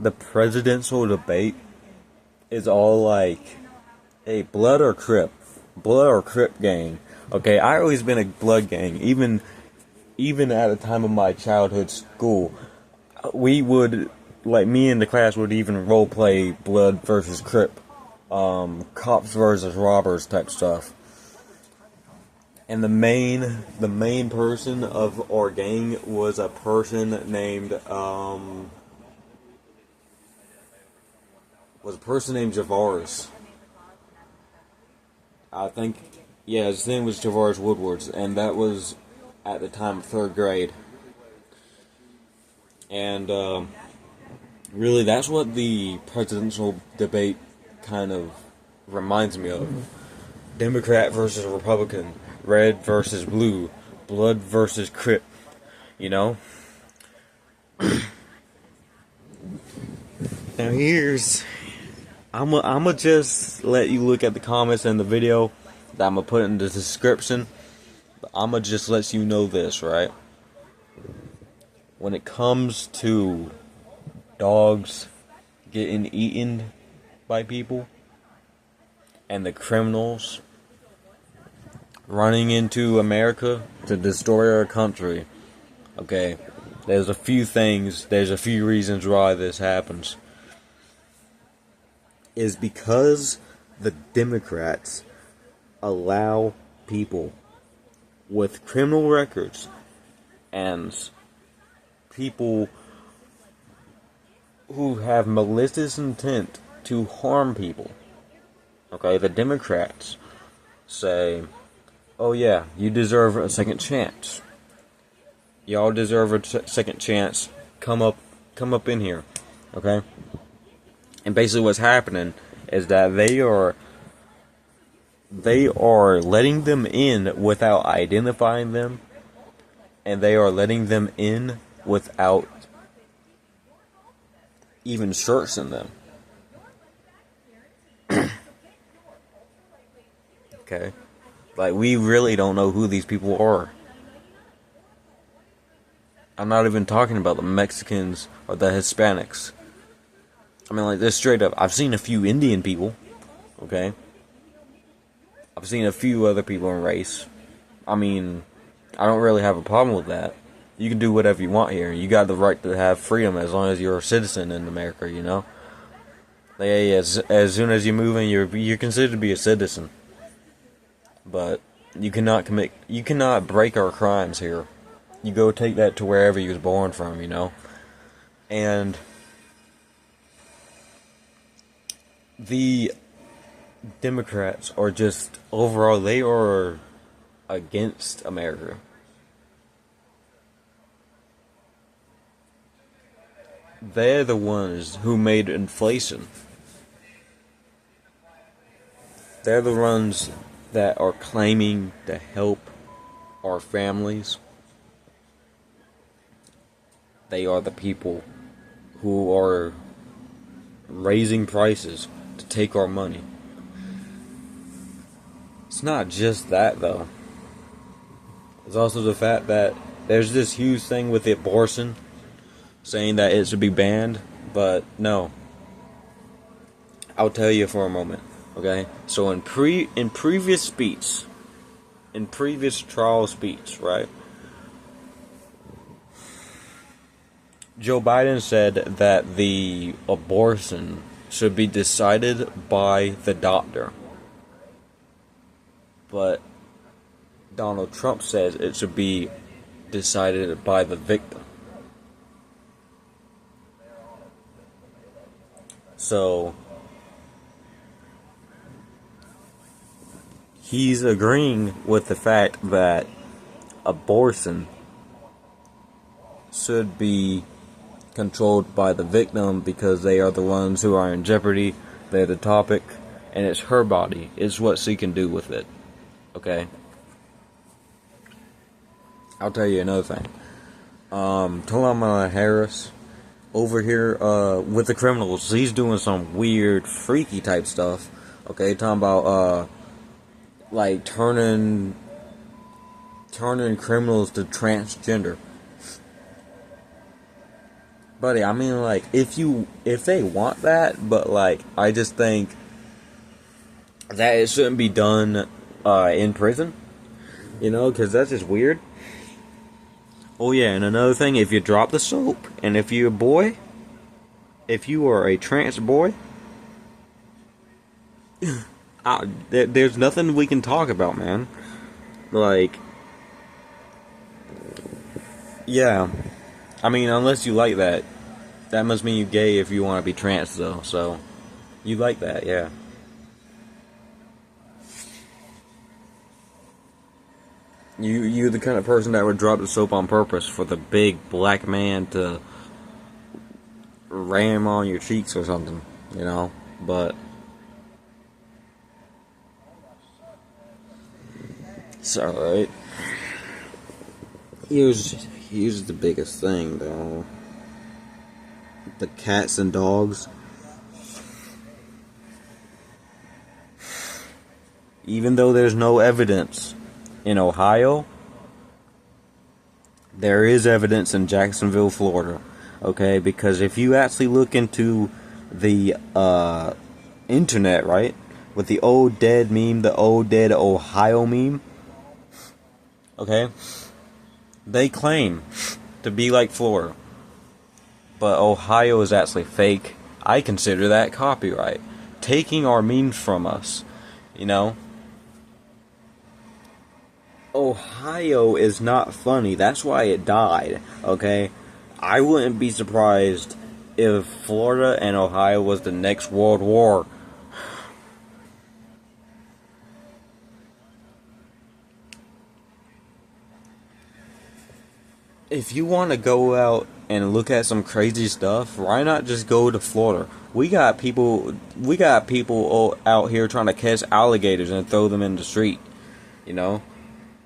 the presidential debate is all like, hey, blood or Crip gang. Okay, I always been a blood gang. Even at the time of my childhood school, we would, like, me and the class would even role play blood versus Crip, cops versus robbers type stuff. And the main person of our gang was a person named Javaris. I think, yeah, his name was Javaris Woodwards, and that was at the time of third grade. And really, that's what the presidential debate kind of reminds me of. Democrat versus Republican, red versus blue, blood versus Crip, you know? Now I'ma just let you look at the comments in the video that I'ma put in the description. But I'ma just let you know this, right? When it comes to dogs getting eaten by people and the criminals running into America to destroy our country, okay, there's a few reasons why this happens. Is because the Democrats allow people with criminal records and people who have malicious intent to harm people. Okay, the Democrats say, oh yeah, you deserve a second chance. Y'all deserve a second chance. Come up in here. Okay? And basically what's happening is that they are letting them in without identifying them, and they are letting them in without even searching them. Okay? Like, we really don't know who these people are. I'm not even talking about the Mexicans or the Hispanics. I mean, like, this straight up, I've seen a few Indian people, okay? I've seen a few other people in race. I mean, I don't really have a problem with that. You can do whatever you want here. You got the right to have freedom as long as you're a citizen in America, you know? Like, as soon as you move in, you're considered to be a citizen. But you cannot break our crimes here. You go take that to wherever you was born from, you know? And the Democrats are just, overall, they are against America. They're the ones who made inflation. They're the ones that are claiming to help our families. They are the people who are raising prices to take our money. It's not just that, though. It's also the fact that there's this huge thing with the abortion, saying that it should be banned, but no. I'll tell you for a moment, okay? So in previous trial speech, right? Joe Biden said that the abortion should be decided by the doctor. But Donald Trump says it should be decided by the victim. So he's agreeing with the fact that abortion should be controlled by the victim because they are the ones who are in jeopardy. They're the topic, and it's her body. It's what she can do with it. Okay? I'll tell you another thing. Kamala Harris over here with the criminals, he's doing some weird, freaky type stuff. Okay, talking about like turning criminals to transgender. buddy, I mean, like, if they want that, but like, I just think that it shouldn't be done in prison, because that's just weird. Oh yeah, and another thing, if you drop the soap, and if you're a boy, if you are a trans boy, there's nothing we can talk about, man. Like, yeah, I mean, unless you like that, that must mean you're gay if you want to be trans, though. So, you like that, yeah. You're the kind of person that would drop the soap on purpose for the big black man to ram on your cheeks or something, But it's alright. Here's the biggest thing, though. The cats and dogs. Even though there's no evidence in Ohio, there is evidence in Jacksonville, Florida. Okay, because if you actually look into the internet, right, with the old dead meme, the old dead Ohio meme, okay, they claim to be like Florida, but Ohio is actually fake. I consider that copyright, taking our memes from us, Ohio is not funny. That's why it died, okay? I wouldn't be surprised if Florida and Ohio was the next World War. If you want to go out and look at some crazy stuff, why not just go to Florida? We got people out here trying to catch alligators and throw them in the street,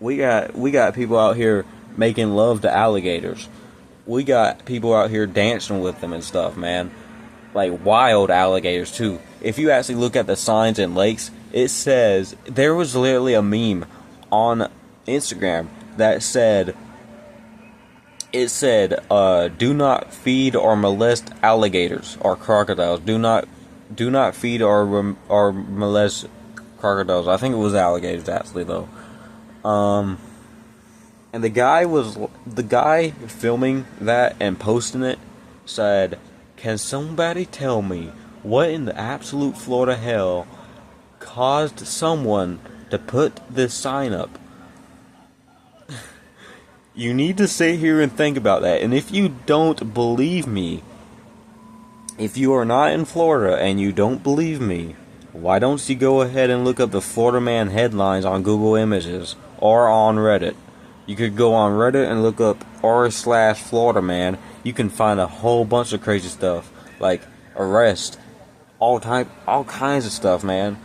We got people out here making love to alligators. We got people out here dancing with them and stuff, man. Like wild alligators too. If you actually look at the signs in lakes, it says, there was literally a meme on Instagram that said, do not feed or molest alligators or crocodiles. Do not feed or molest crocodiles. I think it was alligators actually though. And the guy filming that and posting it said, "Can somebody tell me what in the absolute Florida hell caused someone to put this sign up?" You need to sit here and think about that. And if you don't believe me, if you are not in Florida and you don't believe me, why don't you go ahead and look up the Florida Man headlines on Google Images or on Reddit? You could go on Reddit and look up r/Florida Man. You can find a whole bunch of crazy stuff, like arrest, all kinds of stuff, man.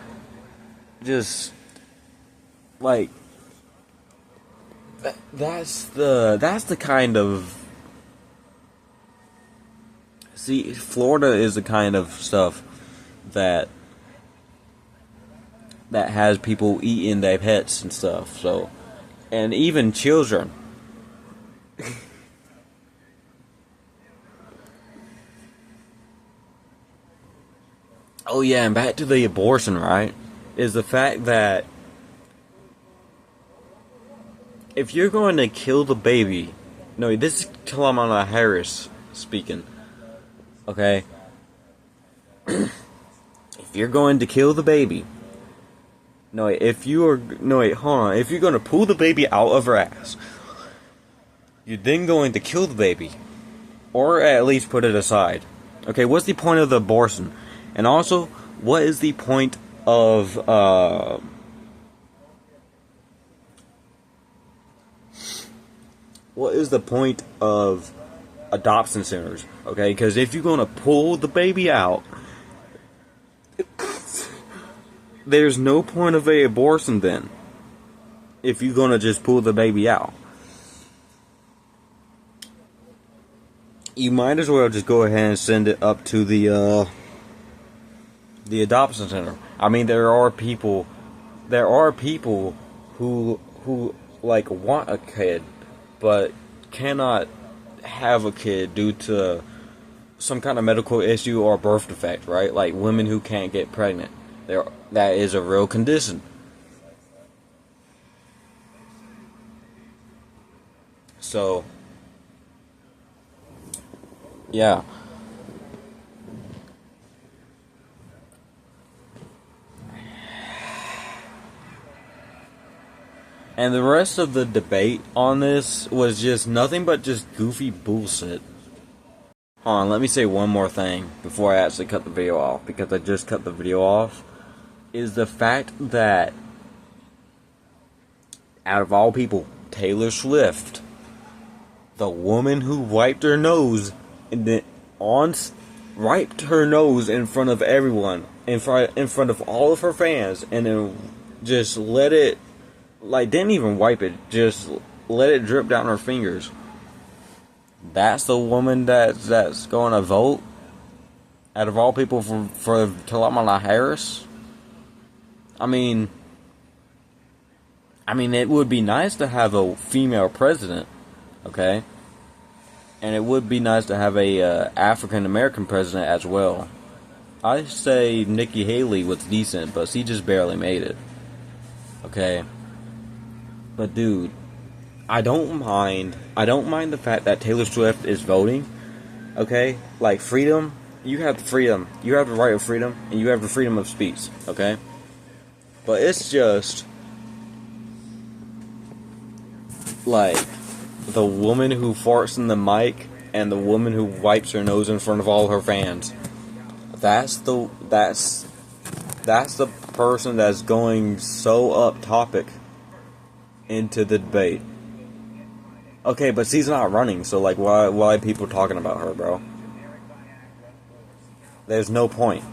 Just like that's the kind of, see, Florida is the kind of stuff that has people eating their pets and stuff. So, and even children. Oh yeah, and back to the abortion, right? Is the fact that if you're going to kill the baby, no, this is Kamala Harris speaking, okay? If you're going to kill the baby, if you're going to pull the baby out of her ass, you're then going to kill the baby, or at least put it aside. Okay, what's the point of the abortion? And also, what is the point of, what is the point of adoption centers? Okay, because if you're going to pull the baby out, there's no point of a abortion then. If you're going to just pull the baby out, you might as well just go ahead and send it up to the adoption center. I mean, there are people who like want a kid, but cannot have a kid due to some kind of medical issue or birth defect, right? Like women who can't get pregnant. That is a real condition. So, yeah. And the rest of the debate on this was just nothing but just goofy bullshit. Hold on, let me say one more thing before I actually cut the video off, because I just cut the video off. Is the fact that, out of all people, Taylor Swift, the woman who wiped her nose and then wiped her nose in front of everyone, in front of all of her fans, and then just let it, like, didn't even wipe it, just let it drip down her fingers. That's the woman that's going to vote, out of all people, for Kamala Harris. I mean, it would be nice to have a female president, okay? And it would be nice to have a African American president as well. I say Nikki Haley was decent, but she just barely made it, okay? But dude, I don't mind the fact that Taylor Swift is voting, okay? Like, freedom, you have the freedom, you have the right of freedom, and you have the freedom of speech, okay? But it's just, like, the woman who farts in the mic and the woman who wipes her nose in front of all her fans. That's the person that's going so up topic into the debate. Okay, but she's not running, so like why are people talking about her, bro? There's no point.